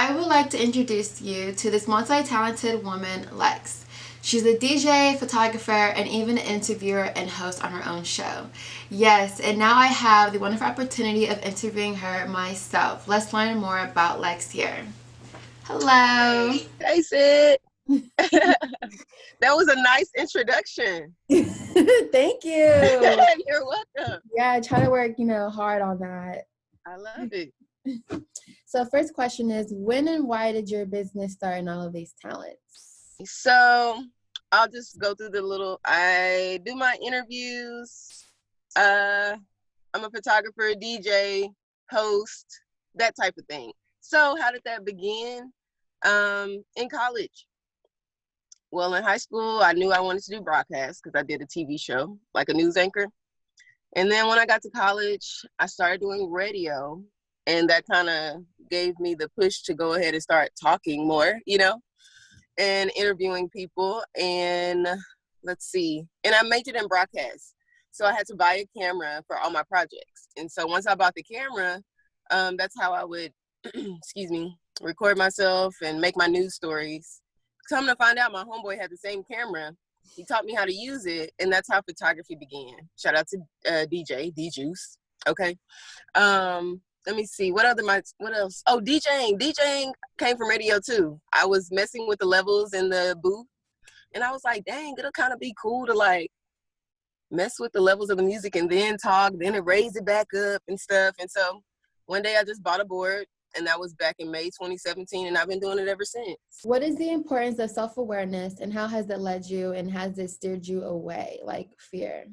I would like to introduce you to this multi-talented woman, Lex. She's a DJ, photographer, and even an interviewer and host on her own show. Yes, and now I have the wonderful opportunity of interviewing her myself. Let's learn more about Lex here. Hello. Hey, Sid. That was a nice introduction. Thank you. You're welcome. Yeah, I try to work, hard on that. I love it. So, first question is, when and why did your business start in all of these talents? So I'll just go through I do my interviews. I'm a photographer, DJ, host, that type of thing. So how did that begin? In college. Well, in high school, I knew I wanted to do broadcast because I did a TV show, like a news anchor. And then when I got to college, I started doing radio. And that kind of gave me the push to go ahead and start talking more, and interviewing people. And let's see. And I majored in broadcast. So I had to buy a camera for all my projects. And so once I bought the camera, that's how I would, record myself and make my news stories. Come to find out, my homeboy had the same camera. He taught me how to use it, and that's how photography began. Shout out to DJ, D-Juice. Okay. Let me see. What else? Oh, DJing. DJing came from radio too. I was messing with the levels in the booth, and I was like, dang, it'll kind of be cool to like mess with the levels of the music and then talk, then it raise it back up and stuff. And so one day I just bought a board, and that was back in May 2017, and I've been doing it ever since. What is the importance of self-awareness, and how has it led you, and has it steered you away, like fear?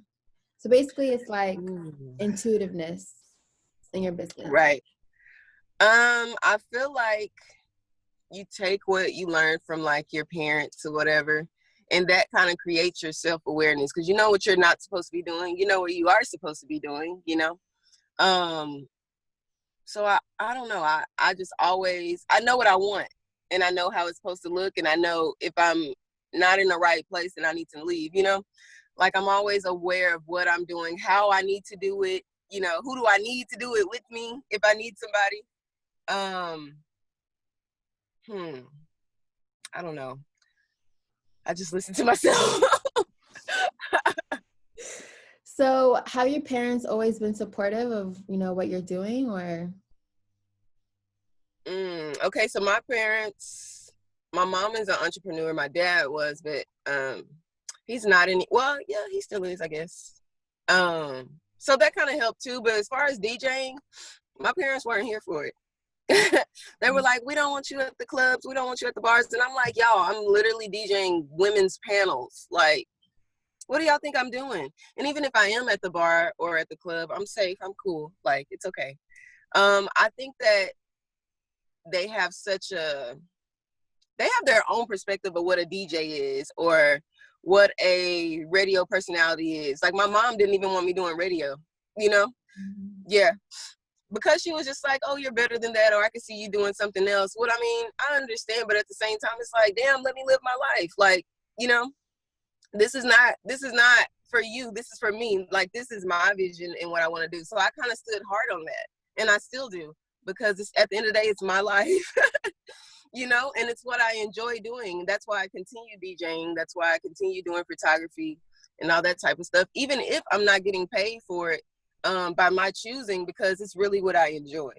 So basically, it's like intuitiveness in your business. Right. I feel like you take what you learn from like your parents or whatever, and that kind of creates your self-awareness because you know what you're not supposed to be doing, you know what you are supposed to be doing, So I don't know. I just always, I know what I want, and I know how it's supposed to look, and I know if I'm not in the right place and I need to leave, like I'm always aware of what I'm doing, how I need to do it, who do I need to do it with me if I need somebody. I don't know. I just listen to myself. So have your parents always been supportive of, what you're doing, or? Okay, so my mom is an entrepreneur. My dad was, but he's not any, well, yeah, he still is, I guess. So that kind of helped too. But as far as DJing, my parents weren't here for it. They were like, we don't want you at the clubs. We don't want you at the bars. And I'm like, y'all, I'm literally DJing women's panels. Like, what do y'all think I'm doing? And even if I am at the bar or at the club, I'm safe. I'm cool. Like, it's okay. I think that they have their own perspective of what a DJ is or what a radio personality is. Like my mom didn't even want me doing radio, Yeah. Because she was just like, oh, you're better than that, or I can see you doing something else. What I mean, I understand, but at the same time, it's like, damn, let me live my life. Like, this is not for you. This is for me. Like, this is my vision and what I want to do. So I kind of stood hard on that, and I still do, because it's, at the end of the day, it's my life, and it's what I enjoy doing. That's why I continue DJing. That's why I continue doing photography and all that type of stuff, even if I'm not getting paid for it. By my choosing, because it's really what I enjoy.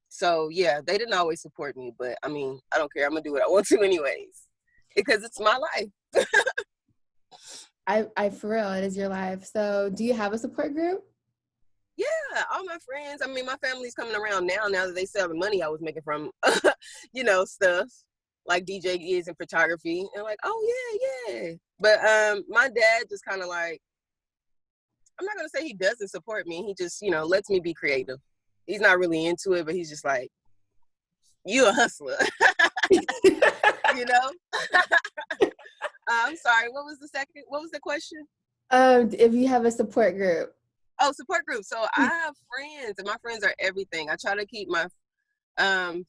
So yeah, they didn't always support me, but I mean, I don't care. I'm gonna do what I want to anyways, because it's my life. I for real, it is your life. So do you have a support group? Yeah, all my friends. I mean, my family's coming around now that they sell the money I was making from, stuff like DJ gigs and photography. And like, oh yeah. But my dad just kind of like, I'm not going to say he doesn't support me. He just, lets me be creative. He's not really into it, but he's just like, you a hustler. I'm sorry. What was the question? If you have a support group. Oh, support group. So I have friends, and my friends are everything. I try to keep my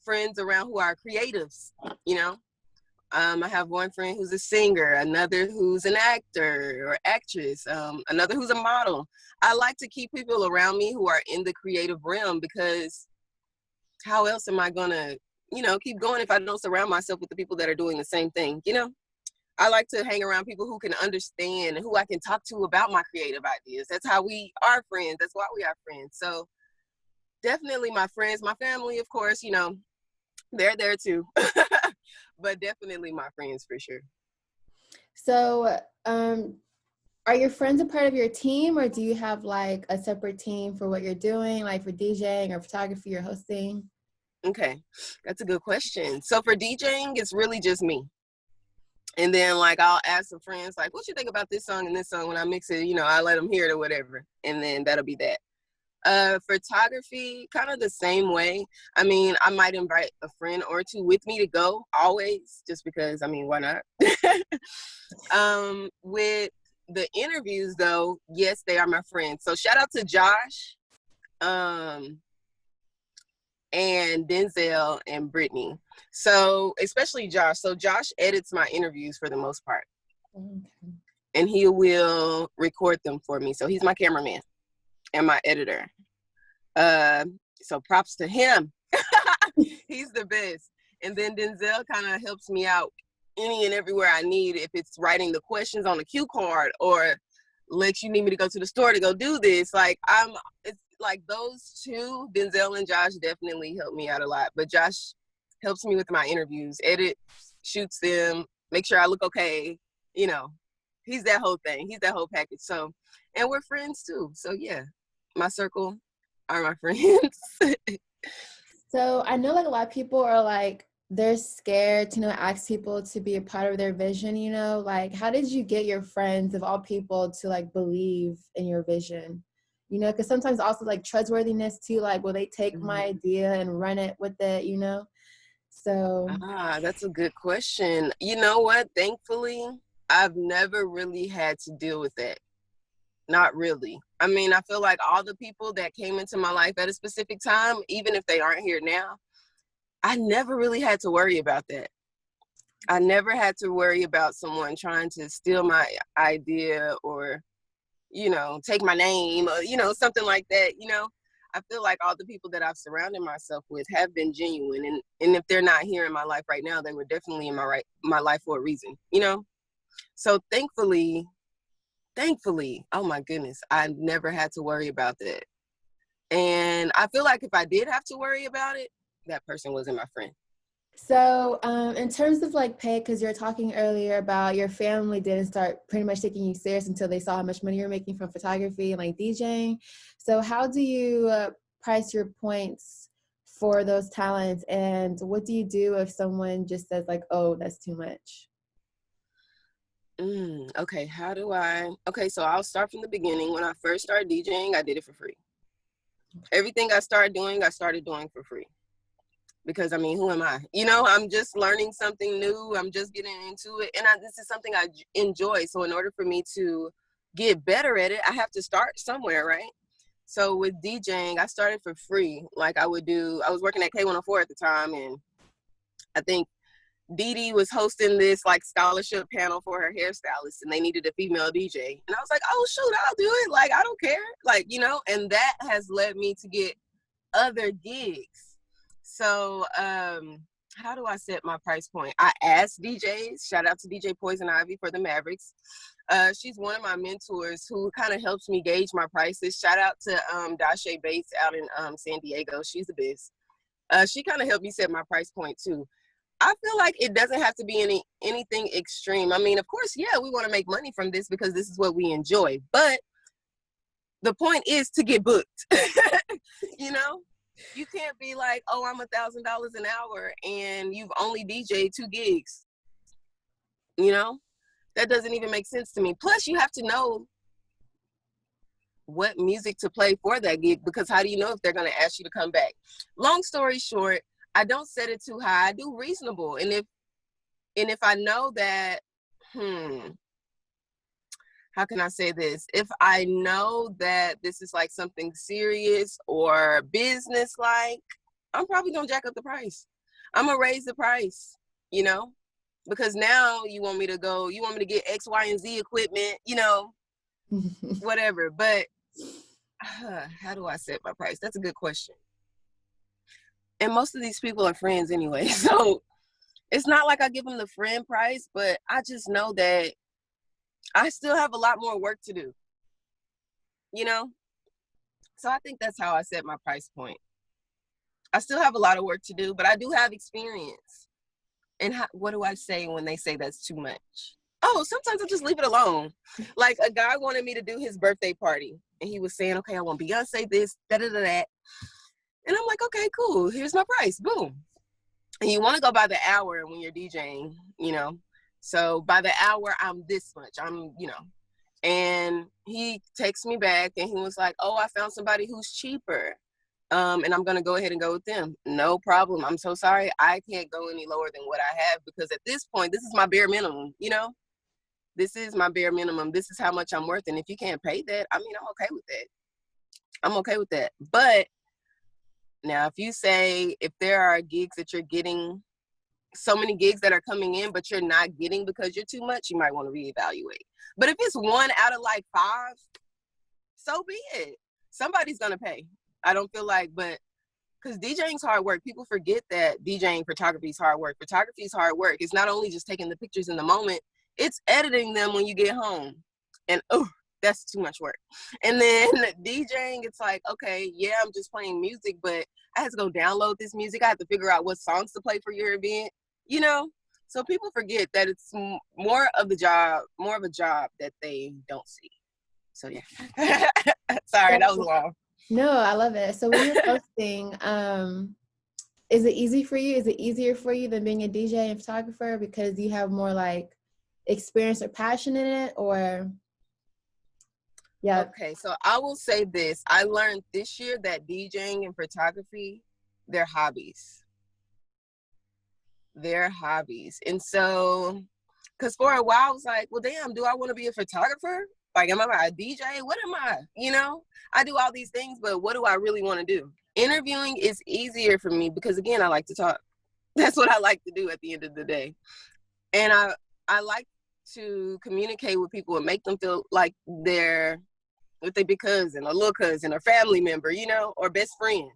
friends around who are creatives, I have one friend who's a singer, another who's an actor or actress, another who's a model. I like to keep people around me who are in the creative realm, because how else am I going to keep going if I don't surround myself with the people that are doing the same thing. I like to hang around people who can understand and who I can talk to about my creative ideas. That's how we are friends. That's why we are friends. So definitely my friends, my family, of course, they're there too. But definitely my friends for sure. So, are your friends a part of your team, or do you have like a separate team for what you're doing, like for DJing or photography or hosting? Okay, that's a good question. So for DJing, it's really just me. And then like I'll ask some friends like, what you think about this song and this song? When I mix it, I let them hear it or whatever. And then that'll be that. Photography, kind of the same way. I mean, I might invite a friend or two with me to go always, just because, why not? With the interviews though, yes, they are my friends. So shout out to Josh, and Denzel and Brittany. So especially Josh. So Josh edits my interviews for the most part. Okay. And he will record them for me. So he's my cameraman and my editor. So props to him. He's the best. And then Denzel kind of helps me out any and everywhere I need. If it's writing the questions on the cue card or Lex, you need me to go to the store to go do this. It's like those two, Denzel and Josh, definitely help me out a lot. But Josh helps me with my interviews, edit, shoots them, make sure I look okay. He's that whole thing. He's that whole package. So, and we're friends too. So yeah, my circle are my friends. So I know like a lot of people are like, they're scared to ask people to be a part of their vision, like how did you get your friends of all people to like believe in your vision? Because sometimes also like trustworthiness too, like will they take my idea and run it with it, So that's a good question. You know what? Thankfully, I've never really had to deal with that. Not really. I mean, I feel like all the people that came into my life at a specific time, even if they aren't here now, I never really had to worry about that. I never had to worry about someone trying to steal my idea or, take my name or, something like that. I feel like all the people that I've surrounded myself with have been genuine. And if they're not here in my life right now, they were definitely in my life for a reason, So thankfully, oh my goodness, I never had to worry about that. And I feel like if I did have to worry about it, that person wasn't my friend. So in terms of like pay, because you're talking earlier about your family didn't start pretty much taking you serious until they saw how much money you're making from photography and like DJing. So how do you price your points for those talents? And what do you do if someone just says like, oh, that's too much? Okay, so I'll start from the beginning. When I first started DJing, I did it for free. Everything I started doing for free. Because who am I? I'm just learning something new. I'm just getting into it. And this is something I enjoy. So in order for me to get better at it, I have to start somewhere, right? So with DJing, I started for free. Like I was working at K104 at the time. And I think Dee Dee was hosting this like scholarship panel for her hairstylist and they needed a female DJ. And I was like, oh shoot, I'll do it. Like, I don't care. Like, and that has led me to get other gigs. So, how do I set my price point? I asked DJs, shout out to DJ Poison Ivy for the Mavericks. She's one of my mentors who kind of helps me gauge my prices. Shout out to Dashe Bates out in San Diego. She's the best. She kind of helped me set my price point too. I feel like it doesn't have to be anything extreme. I mean, of course, yeah, we want to make money from this because this is what we enjoy. But the point is to get booked. You can't be like, oh, I'm $1,000 an hour and you've only DJed 2 gigs. That doesn't even make sense to me. Plus, you have to know what music to play for that gig because how do you know if they're going to ask you to come back? Long story short, I don't set it too high. I do reasonable. And if I know that, how can I say this? If I know that this is like something serious or business-like, I'm probably going to jack up the price. I'm going to raise the price, because now you want me to get X, Y, and Z equipment, whatever. But how do I set my price? That's a good question. And most of these people are friends anyway. So it's not like I give them the friend price, but I just know that I still have a lot more work to do, you know? So I think that's how I set my price point. I still have a lot of work to do, but I do have experience. And what do I say when they say that's too much? Oh, sometimes I just leave it alone. Like a guy wanted me to do his birthday party, and he was saying, okay, I want Beyonce this, that. And I'm like, okay, cool. Here's my price. Boom. And you want to go by the hour when you're DJing, you know? So by the hour, I'm this much. And he takes me back and he was like, oh, I found somebody who's cheaper. And I'm going to go ahead and go with them. No problem. I'm so sorry. I can't go any lower than what I have, because at this point, this is my bare minimum, you know? This is my bare minimum. This is how much I'm worth. And if you can't pay that, I mean, I'm okay with that. I'm okay with that. But now, if you say, if there are gigs that you're getting, so many gigs that are coming in, but you're not getting because you're too much, you might want to reevaluate. But if it's 1 out of like 5, so be it. Somebody's going to pay. I don't feel like, but because DJing's hard work. People forget that DJing photography is hard work. Photography is hard work. It's not only just taking the pictures in the moment, it's editing them when you get home. And oh, that's too much work. And then DJing, it's like, okay, yeah, I'm just playing music, but I had to go download this music. I have to figure out what songs to play for your event, you know? So people forget that it's more of a job that they don't see. So yeah. Sorry, that was long. No, I love it. So when you're hosting, is it easy for you? Is it easier for you than being a DJ and photographer because you have more like experience or passion in it, or? Yeah. Okay, so I will say this. I learned this year that DJing and photography, they're hobbies. They're hobbies. And so, because for a while I was like, well, damn, do I want to be a photographer? Like, am I a DJ? What am I? You know, I do all these things, but what do I really want to do? Interviewing is easier for me because, again, I like to talk. That's what I like to do at the end of the day. And I like to communicate with people and make them feel like they're with their big cousin or little cousin or family member, you know, or best friend.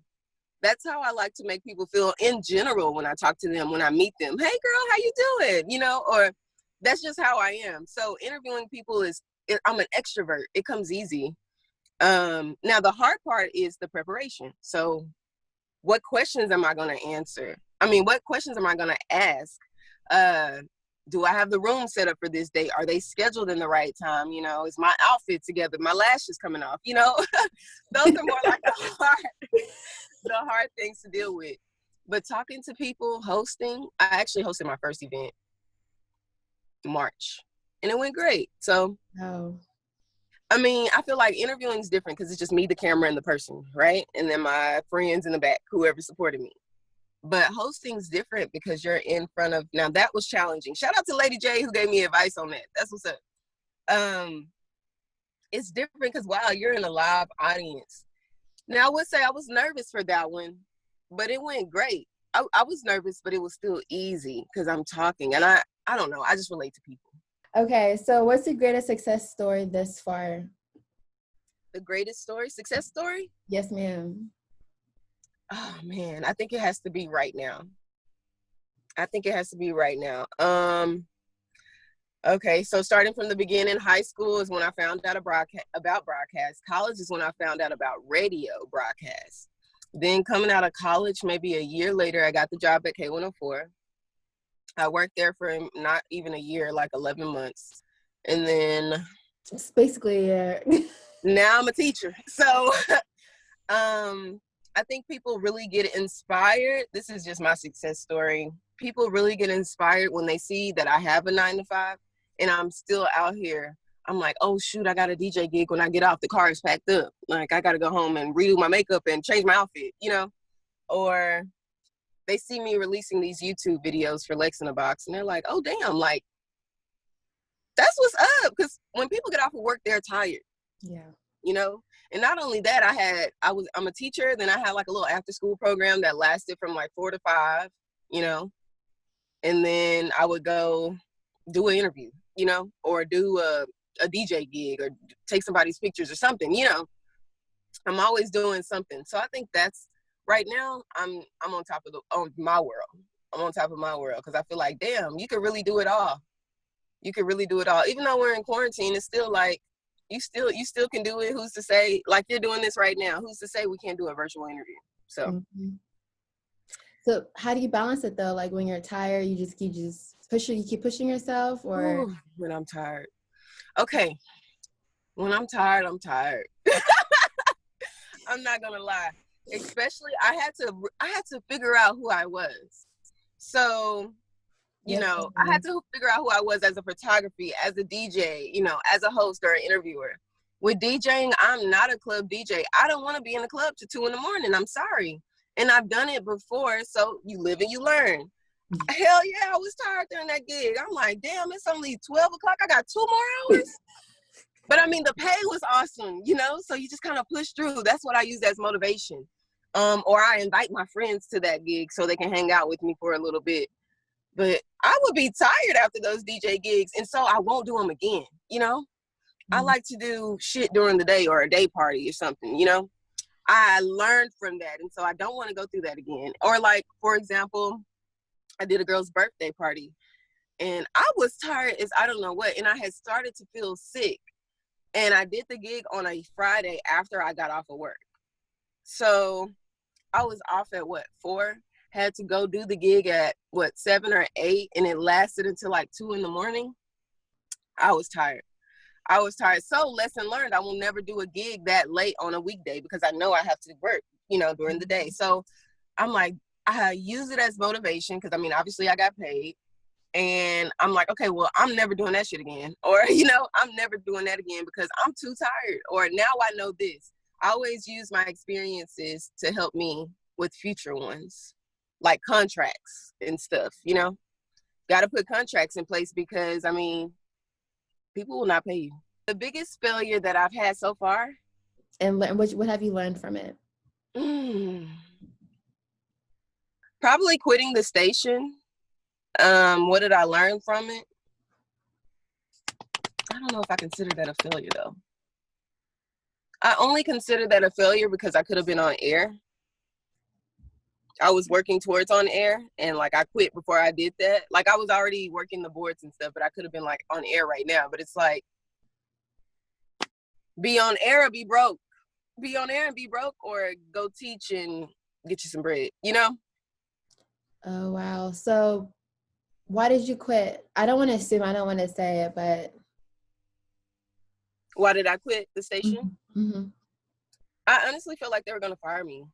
That's how I like to make people feel in general when I talk to them, when I meet them. Hey, girl, how you doing? You know, or that's just how I am. So interviewing people I'm an extrovert. It comes easy. Now, the hard part is the preparation. So what questions am I going to answer? I mean, what questions am I going to ask? Do I have the room set up for this date? Are they scheduled in the right time? You know, is my outfit together? My lashes coming off? You know, those are more like the hard things to deal with. But talking to people, hosting, I actually hosted my first event in March, and it went great. So, I mean, I feel like interviewing is different because it's just me, the camera, and the person, right? And then my friends in the back, whoever supported me. But hosting's different because you're in front of, now that was challenging. Shout out to Lady J who gave me advice on that. That's what's up. It's different because, wow, you're in a live audience. Now, I would say I was nervous for that one, but it went great. I was nervous, but it was still easy because I'm talking. And I don't know, I just relate to people. Okay, so what's the greatest success story thus far? The greatest success story? Yes, ma'am. Oh, man, I think it has to be right now. Okay, so starting from the beginning, high school is when I found out about broadcast. College is when I found out about radio broadcast. Then coming out of college, maybe a year later, I got the job at K104. I worked there for not even a year, like 11 months. And then it's basically now I'm a teacher. So I think people really get inspired. This is just my success story. People really get inspired when they see that I have a 9-to-5 and I'm still out here. I'm like, oh, shoot, I got a DJ gig when I get off. The car is packed up. Like, I got to go home and redo my makeup and change my outfit, you know? Or they see me releasing these YouTube videos for Lex in a Box, and they're like, oh, damn, like, that's what's up. Because when people get off of work, they're tired. Yeah. You know? And not only that, I'm a teacher. Then I had like a little after school program that lasted from like 4 to 5, you know? And then I would go do an interview, you know, or do a DJ gig or take somebody's pictures or something, you know? I'm always doing something. So I think that's right now I'm on top of my world. I'm on top of my world because I feel like, damn, you could really do it all. You could really do it all. Even though we're in quarantine, it's still like you still can do it. Who's to say, like you're doing this right now, who's to say we can't do a virtual interview? So So how do you balance it though? Like when you're tired, you keep pushing yourself, or when I'm tired. Okay. When I'm tired, I'm tired. I'm not gonna lie. Especially I had to figure out who I was. So, I had to figure out who I was as a photography, as a DJ, as a host or an interviewer. With DJing, I'm not a club DJ. I don't want to be in the club till 2 a.m. I'm sorry. And I've done it before, so you live and you learn. Hell yeah, I was tired during that gig. I'm like, damn, it's only 12 o'clock. I got 2 more hours. But I mean, the pay was awesome, so you just kind of push through. That's what I use as motivation. Or I invite my friends to that gig so they can hang out with me for a little bit. But I would be tired after those DJ gigs, and so I won't do them again, I like to do shit during the day or a day party or something, I learned from that, and so I don't want to go through that again. Or like, for example, I did a girl's birthday party, and I was tired as I don't know what, and I had started to feel sick. And I did the gig on a Friday after I got off of work. So I was off at 4? Had to go do the gig at 7 or 8, and it lasted until like 2 a.m. I was tired. So lesson learned, I will never do a gig that late on a weekday because I know I have to work, during the day. So I'm like, I use it as motivation because, I mean, obviously I got paid. And I'm like, okay, well, I'm never doing that shit again. Or, I'm never doing that again because I'm too tired. Or now I know this. I always use my experiences to help me with future ones, like contracts and stuff, Got to put contracts in place because, I mean, people will not pay you. The biggest failure that I've had so far. And what have you learned from it? Probably quitting the station. What did I learn from it? I don't know if I consider that a failure though. I only consider that a failure because I could have been on air. I was working towards on air, and like I quit before I did that. Like I was already working the boards and stuff, but I could have been like on air right now. But it's like, be on air or be broke. Be on air and be broke, or go teach and get you some bread, Oh, wow. So why did you quit? I don't want to assume, I don't want to say it, but. Why did I quit the station? Mm-hmm. I honestly felt like they were going to fire me.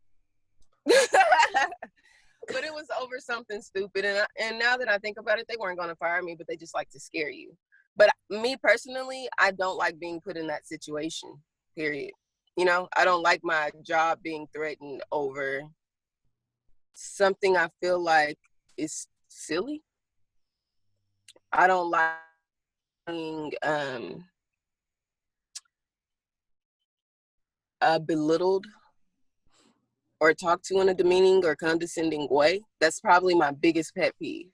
But it was over something stupid. And now that I think about it, they weren't going to fire me, but they just like to scare you. But me personally, I don't like being put in that situation, period. I don't like my job being threatened over something I feel like is silly. I don't like being belittled or talked to in a demeaning or condescending way. That's probably my biggest pet peeve.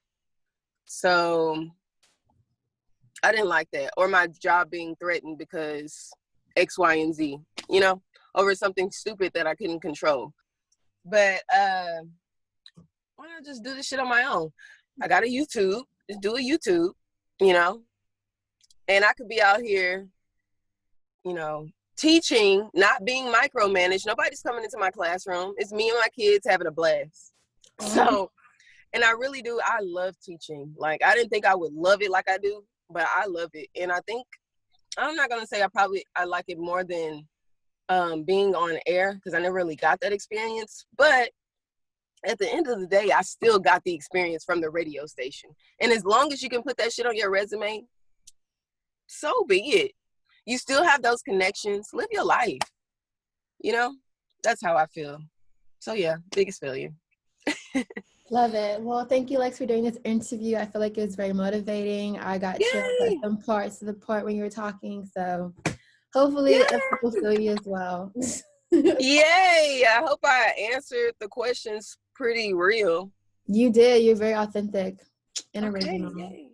So I didn't like that. Or my job being threatened because X, Y, and Z, over something stupid that I couldn't control. But why not just do this shit on my own? I got a YouTube. Just do a YouTube, and I could be out here, teaching, not being micromanaged. Nobody's coming into my classroom. It's me and my kids having a blast. So, and I really do. I love teaching. Like, I didn't think I would love it like I do, but I love it. And I think, I'm not going to say I like it more than being on air because I never really got that experience. But at the end of the day, I still got the experience from the radio station. And as long as you can put that shit on your resume, so be it. You still have those connections. Live your life. That's how I feel. So yeah, biggest failure. Love it. Well, thank you, Lex, for doing this interview. I feel like it was very motivating. I got chills at some parts of the part when you were talking. So hopefully people feel you as well. Yay. I hope I answered the questions pretty real. You did. You're very authentic and okay, original. yay.